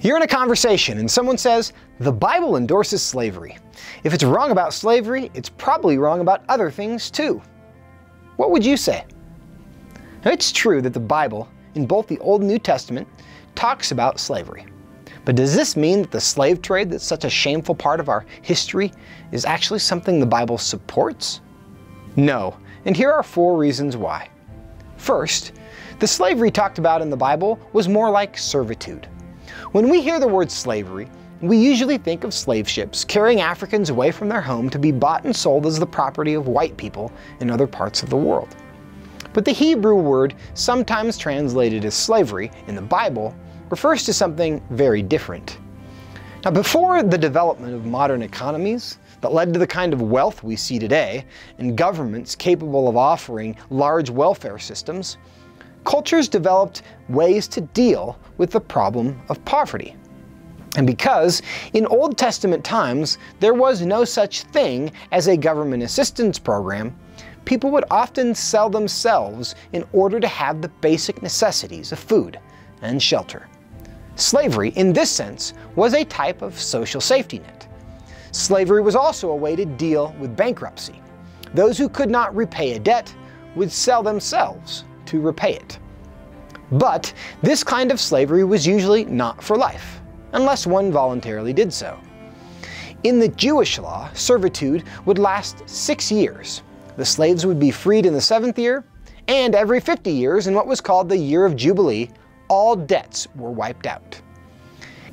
You're in a conversation and someone says, the Bible endorses slavery. If it's wrong about slavery, it's probably wrong about other things too. What would you say? Now, it's true that the Bible, in both the Old and New Testament, talks about slavery. But does this mean that the slave trade that's such a shameful part of our history is actually something the Bible supports? No, and here are 4 reasons why. First, the slavery talked about in the Bible was more like servitude. When we hear the word slavery, we usually think of slave ships carrying Africans away from their home to be bought and sold as the property of white people in other parts of the world. But the Hebrew word, sometimes translated as slavery in the Bible, refers to something very different. Now, before the development of modern economies that led to the kind of wealth we see today and governments capable of offering large welfare systems, cultures developed ways to deal with the problem of poverty. And because in Old Testament times there was no such thing as a government assistance program, people would often sell themselves in order to have the basic necessities of food and shelter. Slavery, in this sense, was a type of social safety net. Slavery was also a way to deal with bankruptcy. Those who could not repay a debt would sell themselves to repay it. But this kind of slavery was usually not for life, unless one voluntarily did so. In the Jewish law, servitude would last 6 years. The slaves would be freed in the 7th year, and every 50 years, in what was called the Year of Jubilee, all debts were wiped out.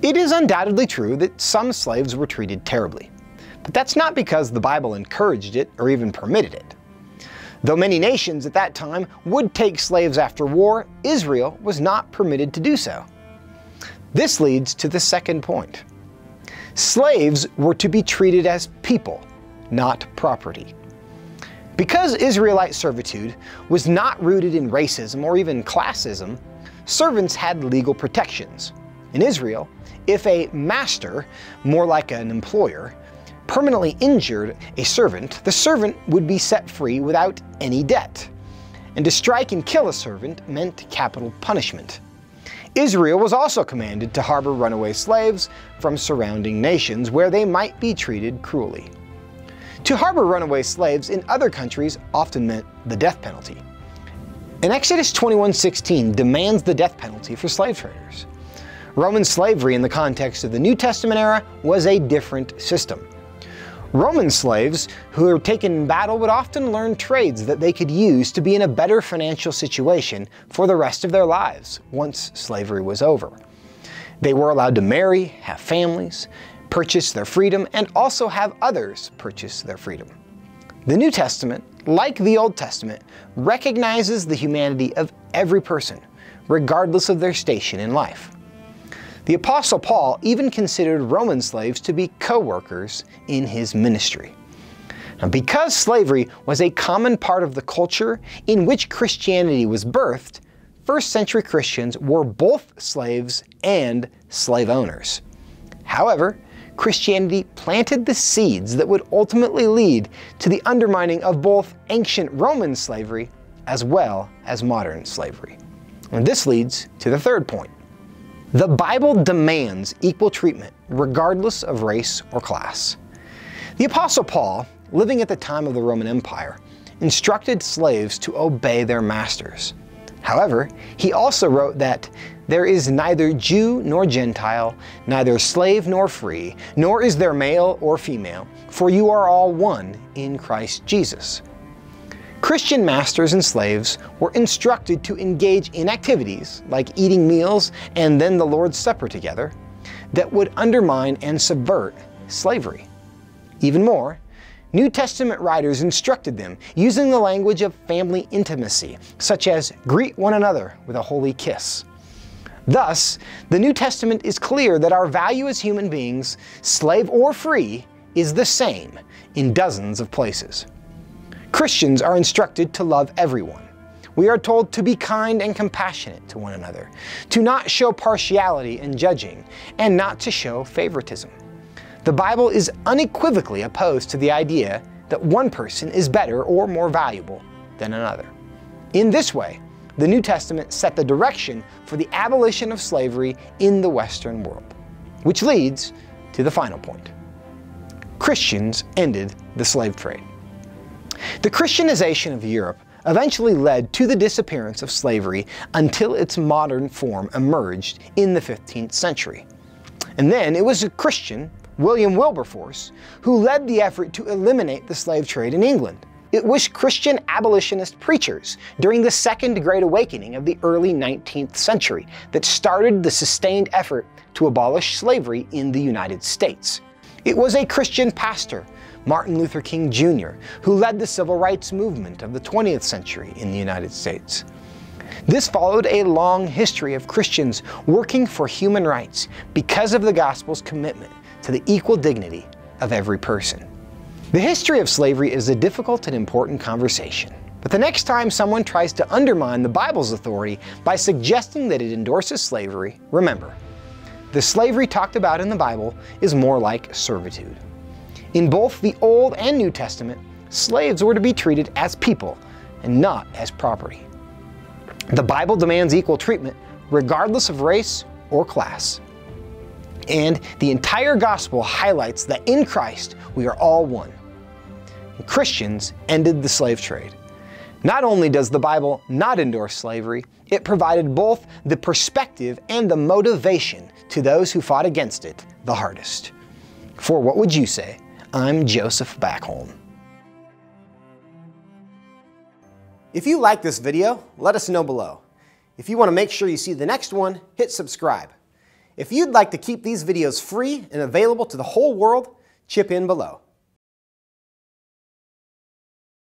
It is undoubtedly true that some slaves were treated terribly, but that's not because the Bible encouraged it or even permitted it. Though many nations at that time would take slaves after war, Israel was not permitted to do so. This leads to the second point. Slaves were to be treated as people, not property. Because Israelite servitude was not rooted in racism or even classism, servants had legal protections. In Israel, if a master, more like an employer, permanently injured a servant, the servant would be set free without any debt. And to strike and kill a servant meant capital punishment. Israel was also commanded to harbor runaway slaves from surrounding nations where they might be treated cruelly. To harbor runaway slaves in other countries often meant the death penalty. And Exodus 21:16 demands the death penalty for slave traders. Roman slavery in the context of the New Testament era was a different system. Roman slaves who were taken in battle would often learn trades that they could use to be in a better financial situation for the rest of their lives once slavery was over. They were allowed to marry, have families, purchase their freedom, and also have others purchase their freedom. The New Testament, like the Old Testament, recognizes the humanity of every person, regardless of their station in life. The Apostle Paul even considered Roman slaves to be co-workers in his ministry. Now, because slavery was a common part of the culture in which Christianity was birthed, first-century Christians were both slaves and slave owners. However, Christianity planted the seeds that would ultimately lead to the undermining of both ancient Roman slavery as well as modern slavery. And this leads to the third point. The Bible demands equal treatment regardless of race or class. The Apostle Paul, living at the time of the Roman Empire, instructed slaves to obey their masters. However, he also wrote that there is neither Jew nor Gentile, neither slave nor free, nor is there male or female, for you are all one in Christ Jesus. Christian masters and slaves were instructed to engage in activities like eating meals and then the Lord's Supper together that would undermine and subvert slavery. Even more, New Testament writers instructed them using the language of family intimacy, such as greet one another with a holy kiss. Thus, the New Testament is clear that our value as human beings, slave or free, is the same in dozens of places. Christians are instructed to love everyone. We are told to be kind and compassionate to one another, to not show partiality and judging, and not to show favoritism. The Bible is unequivocally opposed to the idea that one person is better or more valuable than another. In this way, the New Testament set the direction for the abolition of slavery in the Western world. Which leads to the final point. Christians ended the slave trade. The Christianization of Europe eventually led to the disappearance of slavery until its modern form emerged in the 15th century. And then it was a Christian, William Wilberforce, who led the effort to eliminate the slave trade in England. It was Christian abolitionist preachers during the Second Great Awakening of the early 19th century that started the sustained effort to abolish slavery in the United States. It was a Christian pastor, Martin Luther King Jr., who led the civil rights movement of the 20th century in the United States. This followed a long history of Christians working for human rights because of the gospel's commitment to the equal dignity of every person. The history of slavery is a difficult and important conversation, but the next time someone tries to undermine the Bible's authority by suggesting that it endorses slavery, remember, the slavery talked about in the Bible is more like servitude. In both the Old and New Testament, slaves were to be treated as people and not as property. The Bible demands equal treatment regardless of race or class. And the entire gospel highlights that in Christ we are all one. And Christians ended the slave trade. Not only does the Bible not endorse slavery, it provided both the perspective and the motivation to those who fought against it the hardest. For What Would You Say? I'm Joseph Backholm. If you like this video, let us know below. If you want to make sure you see the next one, hit subscribe. If you'd like to keep these videos free and available to the whole world, chip in below.